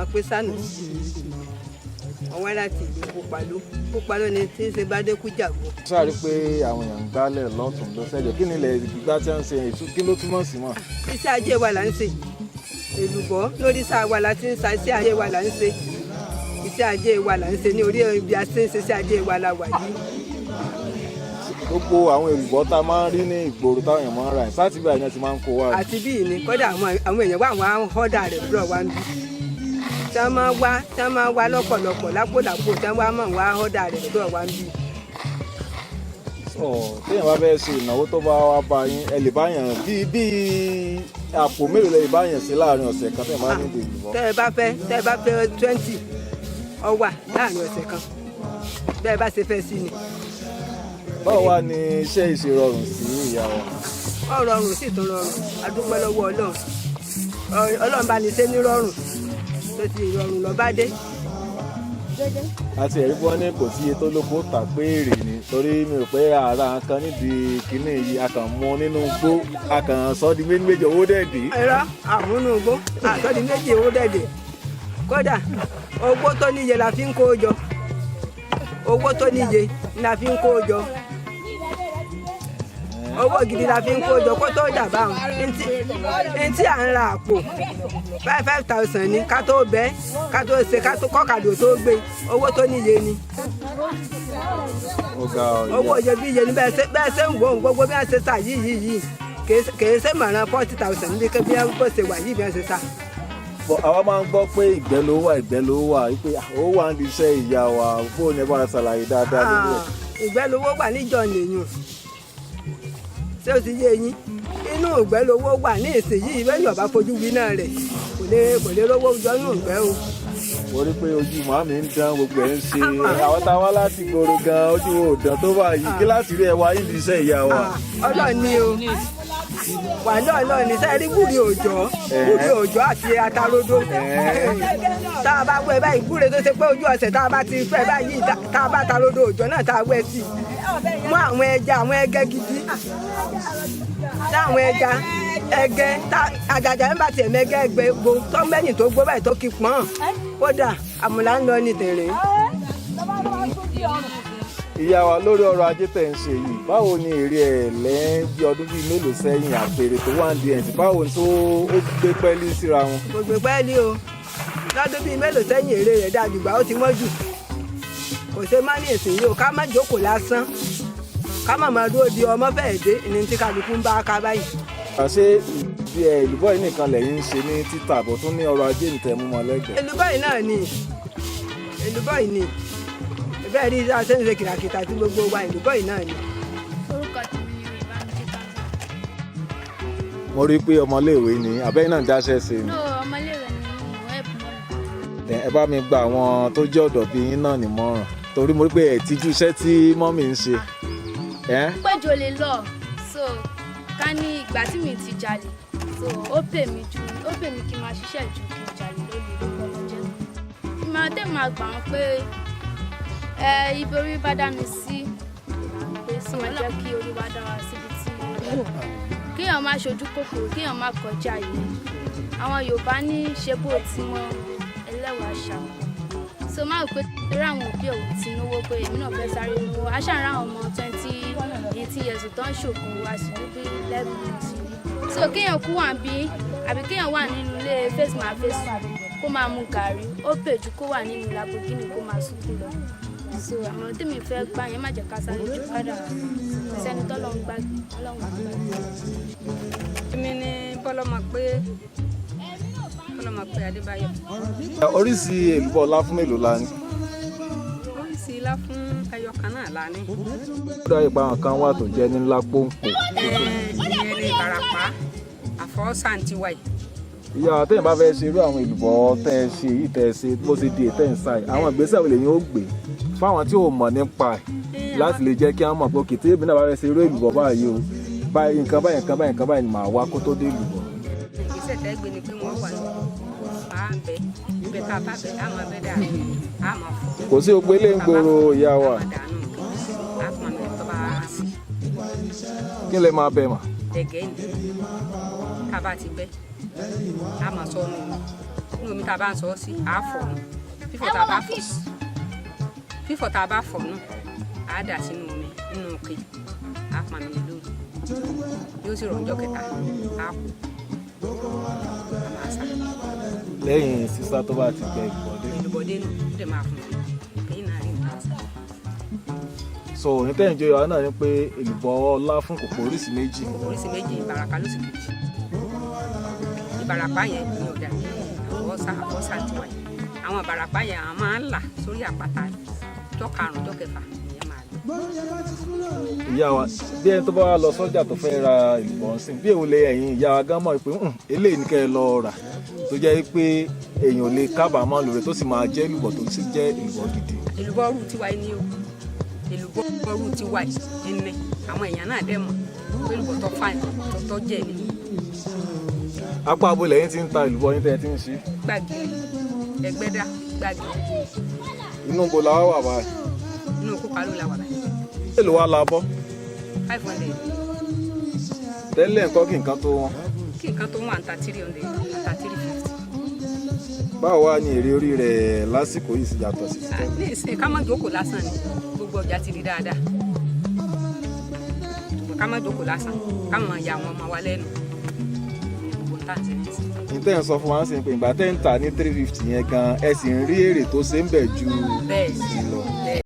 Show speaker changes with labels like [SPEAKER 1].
[SPEAKER 1] mọ̀ pé sànù wọ́n wá láti ìlú Púpaló ni tí ń ṣe Bádékújàgbó.
[SPEAKER 2] sáré pé àwọn èèyàn ń gbálẹ̀ lọ́tún lọ́sẹ̀jọ́ kí ni ilẹ̀ gbígbá tí wọ́n ń ṣe kí ló túmọ̀ sí mọ́.
[SPEAKER 1] iṣẹ́ ajé wa là ń ṣe èlùbọ́ lórí sáà wa la ti ń sa iṣẹ́ ajé wa là ń ṣe iṣẹ́ ajé wa là ń ṣe ní orí ibi a ṣe ń ṣe iṣẹ́ ajé wa la wà yìí.
[SPEAKER 2] gbogbo àwọn èlùbọ́ tá a máa ń rí ní ìgboro táwọn èèyàn máa ń ra ẹ̀ sátìbí àyàn ti máa ń kó wá.
[SPEAKER 1] àti bíi ni kódà àwọn èèyàn wà wọ́n á họ́dà rẹ̀ lọ́dọ̀ wa ń bí tí wọ́n máa wá lọ́pọ̀lọpọ̀ lápòlápò tí wọ́n máa wá họ́dà rẹ̀ lọ́dọ̀ wa ń bí.
[SPEAKER 2] téèyàn bá fẹ́ ṣe ìnáwó tó bá wá bá yín ẹ lè báyàn bíi àpò mélòó lè báyàn sí láàrin ọ̀sẹ̀ kan tẹ́ ẹ máa ní ìdè ìlùbọ́.
[SPEAKER 1] tẹ́ ẹ bá fẹ́ 20 ó wà láàrin ọ̀sẹ̀ kan bẹ́ẹ̀ bá ṣe fẹ́ sí ni.
[SPEAKER 2] báwo wá ni iṣẹ́ ìṣèrọrùn sí ìyá wa.
[SPEAKER 1] ó rọrùn sì tún rọrùn a dúpẹ́ lọ́wọ́ Ọlọ́run bá ní ṣe ní rọrùn tó ti rọrùn lọ bá dé.
[SPEAKER 2] àti ẹ̀rí bọ́ ní kò sí iye tó lóko tà pé èrè ni torí mi ò pé ara kan nídìí kínní yìí a kàn mú nínú igbó a kàn sọ di méjì owó dẹ̀dẹ̀.
[SPEAKER 1] ẹ̀rọ àmúnú igbó àtọ́di méjì owó dẹ̀dẹ̀ kódà owó tó níye la fi ń kó jọ owó tó níye la fi ń kó jọ owó gidi la fi ń kó jọ kó tó dà báwọn ntí à ń ra àpò 5,000 ni ká tó bẹ́ ká tó ṣe ká tó kọ́kàdó tó gbé owó tó níye ni owó iyebíye ni bẹ́ẹ̀ ṣe ń wò ó gbogbo bí wọ́n ṣe ta yìí kèé ṣe mọ̀ràn 40,000 níbi bí wọ́n ṣe wà yìí bí wọ́n ṣe ta.
[SPEAKER 2] àwa máa ń gbọ́ pé ìgbẹ́ ló wà pé ó wà ní iṣẹ́ ìyá wa fóònù ẹ bá ṣàlàyé dáadáa lórí ẹ̀.
[SPEAKER 1] ìgbẹ́ lówó wà níjọ nìyẹn ṣé o ti yé yín inú ìgbẹ́ lówó wà ní ìsinyìí bẹ́ẹ̀ yọ̀bá fojú wí náà rẹ̀ kò lè rówó jọ nínú ìgbẹ́ o.
[SPEAKER 2] mo rí pé ojú màmí ń dán gbogbo ẹ̀ ń ṣe àwọn táwa láti gbòòrò gan ojú wo dán tó bá yìí kí láti rí ẹwà yìí iṣẹ́ ìyá wa.
[SPEAKER 1] ọlọ́ọ̀ni o wà lọ́ọ̀ni sẹ́ẹ̀rí búrí òjò àti atarodo tá a bá wẹ̀ báyìí búre tó ṣe pé ojú ọ̀sẹ̀ tá a bá ti fẹ́ báyìí tá a bá tarodo òjò náà tá a wẹ̀ sí mú àwọn ẹgẹ gidi táwọn ẹgẹ àjàjà ń bá tiẹ̀ mẹ́gẹ́ gbó tó mẹ́yìn tó gbó báyìí tó kí pọ́n kódà àmùlà ń lọ ní tèrè.
[SPEAKER 2] ìyá wa lórí ọrọ̀ ajé tẹ̀ ń ṣe yìí báwo ni èrè ẹ̀ lẹ́yìn bí ọdún bíi mélòó sẹ́yìn àpèrè tó wà ní ẹ̀ǹtì báwo ni tó ó gbé pẹ́ẹ́lí síra wọn.
[SPEAKER 1] kò gbé pẹ́ẹ́lí o lọ́dún bíi mélòó sẹ́yìn èrè rẹ̀ dájú gbà ó ti wọ́n jù kò ṣe má ní èsì yìí o ká má jókòó lásán ká má máa dúró di ọmọ fẹ́ẹ̀ dé ní tí kálukú ń bá ká báyìí.
[SPEAKER 2] àṣé ìlúbọ̀ yìí nìkan lẹ́yìn ń ṣe ní títà bó tún ní ọrọ̀ ajé nìtẹ̀ mú wọn lẹ́gbẹ̀ẹ́.
[SPEAKER 1] èlùbọ́ yìí náà ni èlùbọ́ yìí ni bẹ́ẹ̀ rí iṣẹ́ àṣẹ ń ṣe kìràkìtà tí gbogbo wa èlùbọ́ yìí náà ni.
[SPEAKER 3] orúkọ tèmi ni Yorùbá mi ti tán.
[SPEAKER 2] mo rí i pé ọmọléèwé ni abẹ́yìn náà ń dáṣẹ́ sí i.
[SPEAKER 3] no ọmọléèwé ni mo ẹ̀bùn mọ́.
[SPEAKER 2] ẹ bá mi gba àwọn tó jẹ́ ọ̀dọ́ bíi yín náà nímọ̀ràn torí mo rí pé ẹ̀ tíjú iṣẹ́ tí mọ́mì ń ṣe.
[SPEAKER 3] péjọ lè lọ so ká ní ìgbà tí mi ti jalè so ó pè mí kí n máa ṣiṣẹ́ ju kí n jalè lórí lórúkọ lọ́jọ́. ìmọ̀ tẹ́ máa gbà wọ́n pé ibi orí bá dání sí pé sí wọn jẹ́ kí orí bá dára síbi tí kéèyàn má ṣojú kòkòrò kéèyàn má kọjá yìí àwọn Yorùbá ní ṣe bó ti mọ ẹlẹ́wàá ṣá so máa pé eré àwọn òbí ò ti náwó pé èmi náà fẹ́ sáré náwó aṣáára àwọn ọmọ 18 years tó ń ṣògùn wá sí bí lẹ́bùn sí so kéèyàn kú wà bí àbí kéèyàn wà nínú ilé face my face kó máa mu gàrí ó pè jù kó wà nínú Lamborghini kó máa sunkún lọ so àmọ́ tèmi fẹ́ gbà yẹn má jẹ́ ká sáré ju kádà sẹ́ni tọ́lọ́ ń gbàgbé ọlọ́run àgbàgbé.
[SPEAKER 4] èmi ni bọ́lọ́mọ pé Adébáyọ̀.
[SPEAKER 2] oríṣi èlùbọ́ ọlá fún mélòó la ní.
[SPEAKER 4] oríṣi ilá fún ẹyọ kan náà la ní.
[SPEAKER 2] ó dá ipa àwọn kan wà tó jẹ́ ní ńlá pọ́ńpọ́.
[SPEAKER 4] ìyẹn ní Ìbàràpá àfọwọ́sàǹtiwá yìí.
[SPEAKER 2] ìyá àtẹ̀yìn bá fẹ́ ṣe irú àwọn èlùbọ́ tẹ́ ẹ ṣe yìí tẹ́ ẹ ṣe bó ṣe di ètẹ́ ìsáì àwọn ìgbésẹ̀ wo lèyìn ó gbé fáwọn tí ò mọ̀ nípa ẹ̀ láti lè jẹ́ kí wọ́n mọ̀ pé òkè tí èmi náà bá fẹ́ ṣe irú èlùbọ́ báyìí o báyìí nǹkan báyìí ni màá wá kó tó dé èlùbọ́.
[SPEAKER 4] ìgbésẹ̀ tẹ́ gbé ni pé wọ́n wà ní bẹ ibẹ̀ tá a bá bẹ á máa bẹ dà á máa fọ.
[SPEAKER 2] kò sí ògbélé ń gbòòrò ìyá wa. kí lè máa bẹ mà.
[SPEAKER 4] dẹ̀gẹ́ ni tá a bá ti bẹ a máa sọ nínú omi tá a bá ń sọ sí a fọ̀ nù fífọ̀ tá a bá fọ̀ nù a dà sínú omi nínú òkè a pa mi lórí yóò sì rọ̀ ọjọ́ kẹta a kù a máa sá.
[SPEAKER 2] lẹ́yìn sísá tó bá ti gbẹ
[SPEAKER 4] ìlúbọ̀dé nù ó dẹ̀ máa fún mi kẹ́yìn náà rí nǹkan sá.
[SPEAKER 2] so ní tẹ́yìn jẹ́ ìwà náà ni pé èlùbọ́ ọlá fún kòkó oríṣi méjì.
[SPEAKER 4] oríṣi méjì ìbarapá ló sì kejì ìbarapá yẹn ní ọ̀dà àwọ̀sá ti wáyé àwọn ìbarapá yẹn àwọn máa ń là sórí àpáta ọjọ́ karùn-ún ọjọ́ kẹfà ìyẹn máa lọ.
[SPEAKER 2] ìyá wa bí ẹni tó bá wá lọ sọ́jà tó fẹ́ ra èlùbọ́ ńsìn bí èwo lè ẹ̀yin ìyá wa gán mọ̀ pé eléyìí ní kẹ́ ẹ lọ rà tó jẹ́ pé èèyàn lè kábàámọ̀ lóore tó sì máa jẹ́ èlùbọ́ tó sì jẹ́ èlùbọ́ gidi.
[SPEAKER 4] èlùbọ́ ọrù tiwa ni o èlùbọ́ ọrù tiwa ẹnẹ àwọn èèyàn náà dẹ̀ mọ̀ pé èlùbọ́ tó fà tó jẹ́ ni.
[SPEAKER 2] apá abo lẹ́yìn tí ń ta èlùbọ́ yín tẹ́ ẹ ti ń ṣe.
[SPEAKER 4] Gbàgìrì Ẹgbẹ́dá Gbàgìrì.
[SPEAKER 2] inú bo la wà báyìí.
[SPEAKER 4] inú kópa ló la wà báyìí.
[SPEAKER 2] èlò wa la bọ́.
[SPEAKER 4] 500.
[SPEAKER 2] tẹ́lẹ̀ nǹkan kí nǹkan tó wọn.
[SPEAKER 4] kí nǹkan tó wọn àǹtà 300 àǹtà 350.
[SPEAKER 2] báwo wá ní èrè orí rẹ̀ lásìkò yìí sì yàtọ̀ sí ti tẹ́lẹ̀.
[SPEAKER 4] ní ìsìn ká má jókòó lásán ni gbogbo ọjà ti rí dáadáa ká má jókòó lásán ká má ya àwọn ọmọ wa lẹ́nu gbogbo ń tà sí ní ìsìn.
[SPEAKER 2] ìtẹ́ ń sọ fún wa ń sìn pé ìgbà tẹ́ ń tà ní 350 yẹn gan ẹ sì ń rí èrè tó ṣe ń bẹ̀ ju
[SPEAKER 4] bẹ́ẹ̀
[SPEAKER 2] sí lọ.